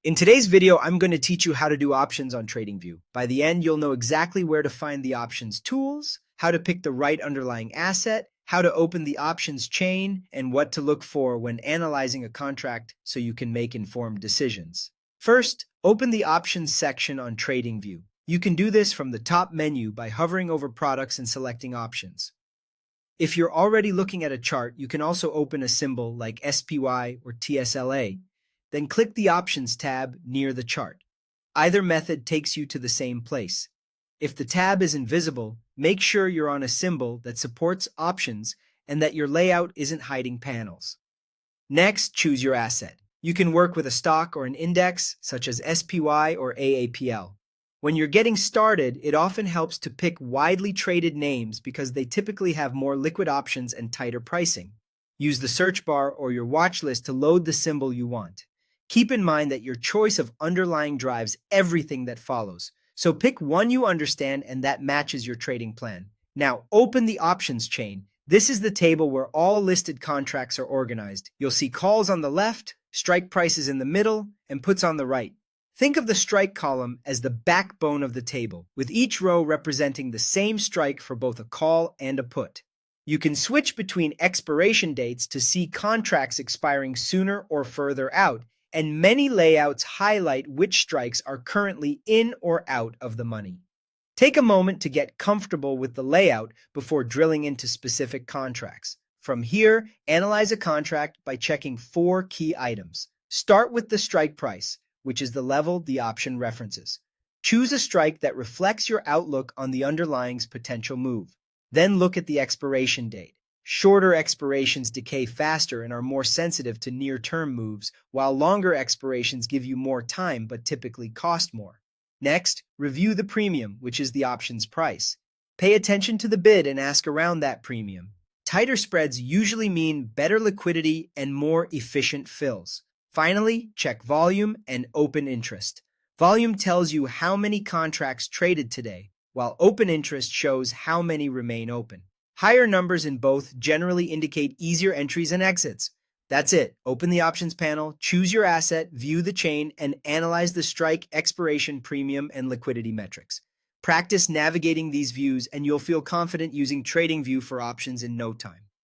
In today's video, I'm going to teach you how to do options on TradingView. By the end, you'll know exactly where to find the options tools, how to pick the right underlying asset, how to open the options chain, and what to look for when analyzing a contract so you can make informed decisions. First, open the options section on TradingView. You can do this from the top menu by hovering over products and selecting options. If you're already looking at a chart, you can also open a symbol like SPY or TSLA. Then click the Options tab near the chart. Either method takes you to the same place. If the tab is invisible, make sure you're on a symbol that supports options and that your layout isn't hiding panels. Next, choose your asset. You can work with a stock or an index, such as SPY or AAPL. When you're getting started, it often helps to pick widely traded names because they typically have more liquid options and tighter pricing. Use the search bar or your watch list to load the symbol you want. Keep in mind that your choice of underlying drives everything that follows, so pick one you understand and that matches your trading plan. Now open the options chain. This is the table where all listed contracts are organized. You'll see calls on the left, strike prices in the middle, and puts on the right. Think of the strike column as the backbone of the table, with each row representing the same strike for both a call and a put. You can switch between expiration dates to see contracts expiring sooner or further out, and many layouts highlight which strikes are currently in or out of the money. Take a moment to get comfortable with the layout before drilling into specific contracts. From here, analyze a contract by checking 4 key items. Start with the strike price, which is the level the option references. Choose a strike that reflects your outlook on the underlying's potential move. Then look at the expiration date. Shorter expirations decay faster and are more sensitive to near-term moves, while longer expirations give you more time but typically cost more. Next, review the premium, which is the option's price. Pay attention to the bid and ask around that premium. Tighter spreads usually mean better liquidity and more efficient fills. Finally, check volume and open interest. Volume tells you how many contracts traded today, while open interest shows how many remain open. Higher numbers in both generally indicate easier entries and exits. That's it. Open the options panel, choose your asset, view the chain, and analyze the strike, expiration, premium, and liquidity metrics. Practice navigating these views and you'll feel confident using TradingView for options in no time.